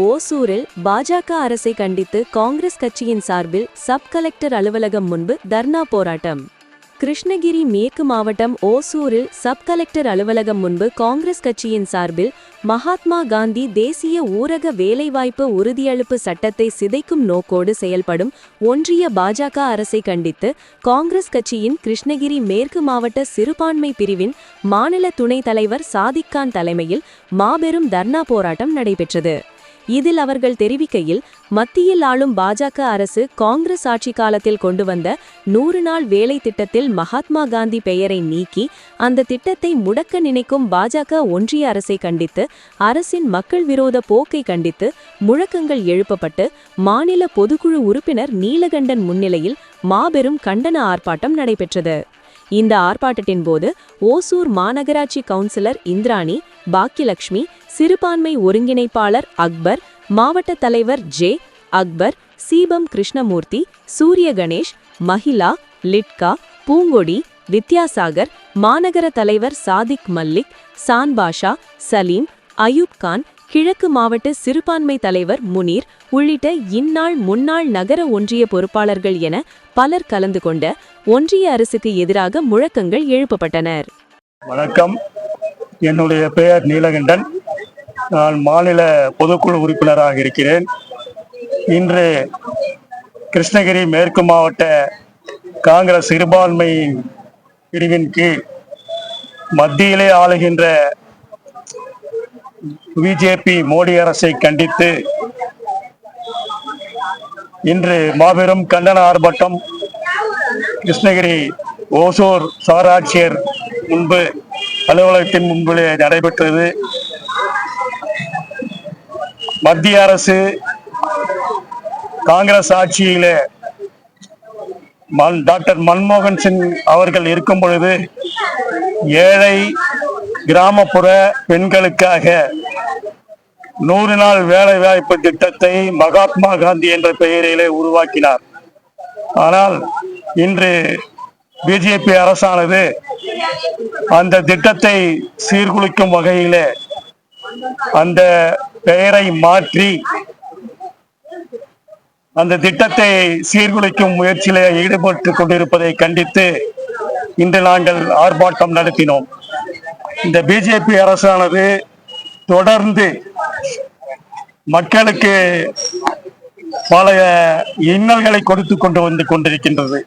ஓசூரில் பாஜக அரசை கண்டித்து காங்கிரஸ் கட்சியின் சார்பில் சப் கலெக்டர் அலுவலகம் முன்பு தர்ணா போராட்டம். கிருஷ்ணகிரி மேற்கு மாவட்டம் ஓசூரில் சப் கலெக்டர் அலுவலகம் முன்பு காங்கிரஸ் கட்சியின் சார்பில் மகாத்மா காந்தி தேசிய ஊரக வேலைவாய்ப்பு உறுதியளிப்பு சட்டத்தை சிதைக்கும் நோக்கோடு செயல்படும் ஒன்றிய பாஜக அரசை கண்டித்து காங்கிரஸ் கட்சியின் கிருஷ்ணகிரி மேற்கு மாவட்ட சிறுபான்மை பிரிவின் மாநில துணைத் தலைவர் சாதிக் கான் தலைமையில் மாபெரும் தர்ணா போராட்டம் நடைபெற்றது. இதில் அவர்கள் தெரிவிக்கையில், மத்தியில் ஆளும் பாஜக அரசு காங்கிரஸ் ஆட்சி காலத்தில் கொண்டு வந்த 100 நாள் வேலை திட்டத்தில் மகாத்மா காந்தி பெயரை நீக்கி அந்த திட்டத்தை முடக்க நினைக்கும் பாஜக ஒன்றிய அரசை கண்டித்து அரசின் மக்கள் விரோத போக்கை கண்டித்து முழக்கங்கள் எழுப்பப்பட்டு மாநில பொதுக்குழு உறுப்பினர் நீலகண்டன் முன்னிலையில் மாபெரும் கண்டன ஆர்ப்பாட்டம் நடைபெற்றது. இந்த ஆர்ப்பாட்டத்தின் போது ஓசூர் மாநகராட்சி கவுன்சிலர் இந்திராணி, பாக்கியலட்சுமி, சிறுபான்மை ஒருங்கிணைப்பாளர் அக்பர், மாவட்ட தலைவர் ஜே. அக்பர், சீபம் கிருஷ்ணமூர்த்தி, சூரிய கணேஷ், மஹிலா, லிட்கா, பூங்கொடி, வித்யாசாகர், மாநகர தலைவர் சாதிக் மல்லிக், சான்பாஷா, சலீம், அயூப் கான், கிழக்கு மாவட்ட சிறுபான்மை தலைவர் முனீர் உள்ளிட்ட இந்நாள் முன்னாள் நகர ஒன்றிய பொறுப்பாளர்கள் என பலர் கலந்து கொண்ட ஒன்றிய அரசுக்கு எதிராக முழக்கங்கள் எழுப்பப்பட்டனர். வணக்கம், என்னுடைய பெயர் நீலகண்டன். நான் மாநில பொதுக்குழு உறுப்பினராக இருக்கிறேன். இன்று கிருஷ்ணகிரி மேற்கு மாவட்ட காங்கிரஸ் சிறுபான்மை பிரிவின் கீழ் மத்தியிலே ஆளுகின்ற பிஜேபி மோடி அரசை கண்டித்து இன்று மாபெரும் கண்டன ஆர்ப்பாட்டம் கிருஷ்ணகிரி ஓசூர் சாராட்சியர் முன்பு அலுவலகத்தின் முன்பிலே நடைபெற்றது. மத்திய அரசு காங்கிரஸ் ஆட்சியிலே டாக்டர் மன்மோகன் சிங் அவர்கள் இருக்கும் பொழுது ஏழை கிராமப்புற பெண்களுக்காக 100 நாள் வேலை வாய்ப்பு திட்டத்தை மகாத்மா காந்தி என்ற பெயரிலே உருவாக்கினார். ஆனால் இன்று பிஜேபி அரசானது அந்த திட்டத்தை சீர்குலைக்கும் வகையிலே அந்த பெயரை மாற்றி அந்த திட்டத்தை சீர்குலைக்கும் முயற்சியிலே ஈடுபட்டு கொண்டிருப்பதை கண்டித்து இன்று நாங்கள் ஆர்ப்பாட்டம் நடத்தினோம். இந்த பிஜேபி அரசானது தொடர்ந்து மக்களுக்கு பல இன்னல்களை கொடுத்து கொண்டு வந்து கொண்டிருக்கின்றது.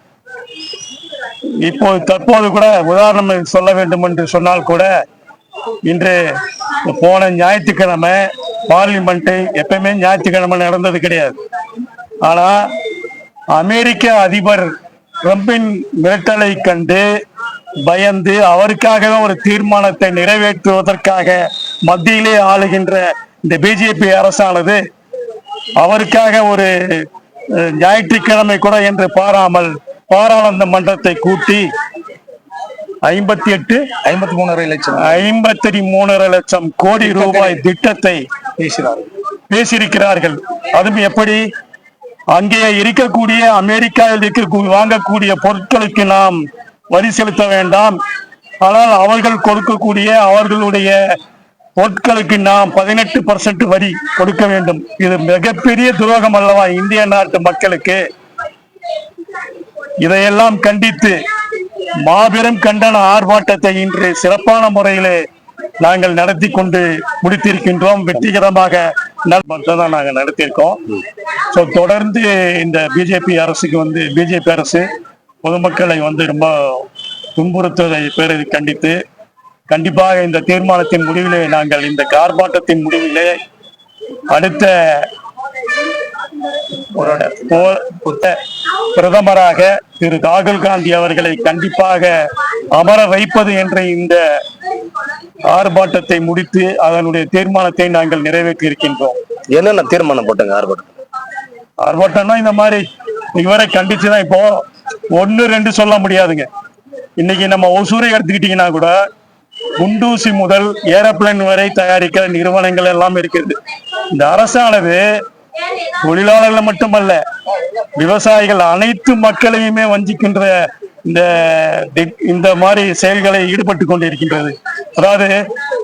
தற்போது கூட உதாரணம் சொல்ல வேண்டும் என்று சொன்னால் கூட, இன்று போன ஞாயிற்றுக்கிழமை பார்லிமெண்ட் எப்பவுமே ஞாயிற்றுக்கிழமை நடந்தது கிடையாது. ஆனா அமெரிக்க அதிபர் ட்ரம்பின் மிரட்டலை கண்டு பயந்து அவருக்காக ஒரு தீர்மானத்தை நிறைவேற்றுவதற்காக மத்தியிலே ஆளுகின்ற இந்த பிஜேபி அரசானது அவருக்காக ஒரு ஞாயிற்றுக்கிழமை கூட என்று பாராமல் பாராளுமன்றத்தை கூட்டி 53 லட்சம் கோடி ரூபாய் திட்டத்தை பேசியிருக்கிறார்கள். அதுவும் எப்படி? அங்கே இருக்கக்கூடிய அமெரிக்காவில் வாங்கக்கூடிய பொருட்களுக்கு நாம் வரி செலுத்த வேண்டாம், ஆனால் அவர்கள் கொடுக்கக்கூடிய அவர்களுடைய பொருட்களுக்கு நாம் 18% வரி கொடுக்க வேண்டும். இது மிகப்பெரிய துரோகம் அல்லவா இந்திய நாட்டு மக்களுக்கு? இதையெல்லாம் கண்டித்து மாபெரும் கண்டன ஆர்ப்பாட்டத்தை இன்று சிறப்பான முறையிலே நாங்கள் நடத்தி கொண்டு முடித்திருக்கின்றோம். வெற்றிகரமாக நாங்கள் நடத்தியிருக்கோம். ஸோ தொடர்ந்து இந்த பிஜேபி அரசு பொதுமக்களை ரொம்ப துன்புறுத்துவதை பேரை கண்டித்து கண்டிப்பாக இந்த தீர்மானத்தின் முடிவிலே நாங்கள் இந்த ஆர்ப்பாட்டத்தின் முடிவிலே அடுத்த பிரதமராக திரு ராகுல் காந்தி அவர்களை கண்டிப்பாக அமர வைப்பது என்ற இந்த ஆர்ப்பாட்டத்தை முடித்து அதனுடைய தீர்மானத்தை நாங்கள் நிறைவேற்றி இருக்கின்றோம். என்னென்ன தீர்மானம் போட்டாங்க? ஆர்ப்பாட்டம்னா இந்த மாதிரி இவரை கண்டிச்சுதான். இப்போ 1, 2 சொல்ல முடியாதுங்க. இன்னைக்கு நம்ம ஒசூரை எடுத்துக்கிட்டீங்கன்னா கூட குண்டூசி முதல் ஏரோப்ளேன் வரை தயாரிக்கிற நிறுவனங்கள் எல்லாம் இருக்கிறது. இந்த அரசானது தொழிலாளர்கள் மட்டுமல்ல, விவசாயிகள் அனைத்து மக்களையுமே வஞ்சிக்கின்ற இந்த மாதிரி செயல்களை ஈடுபட்டு கொண்டிருக்கின்றது. அதாவது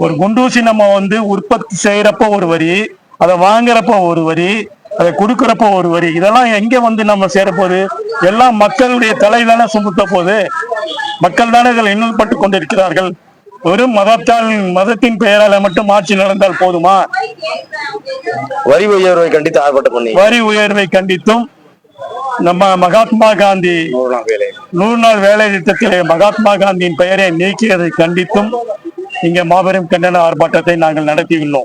ஒரு குண்டூசி நம்ம உற்பத்தி செய்யறப்ப ஒரு வரி, அதை வாங்குறப்ப ஒரு வரி, அதை கொடுக்கறப்ப ஒரு வரி, இதெல்லாம் எங்க வந்து நம்ம சேரப்போகுது? எல்லாம் மக்களுடைய தலைதானே சுமத்த போகுது. மக்கள் தானே இதில் இன்னல்பட்டு கொண்டிருக்கிறார்கள். ஒரு மதத்தின் பெயரால மட்டும் ஆட்சி நடந்தால் போதுமா? வரி உயர்வை கண்டித்து ஆர்ப்பாட்டம் பண்ணி வரி உயர்வை கண்டித்தும் நம்ம மகாத்மா காந்தி 100 நாள் வேலை திட்டத்திலே மகாத்மா காந்தியின் பெயரை நீக்கியதை கண்டித்தும் இங்கே மாபெரும் கண்டன ஆர்ப்பாட்டத்தை நாங்கள் நடத்தியுள்ளோம்.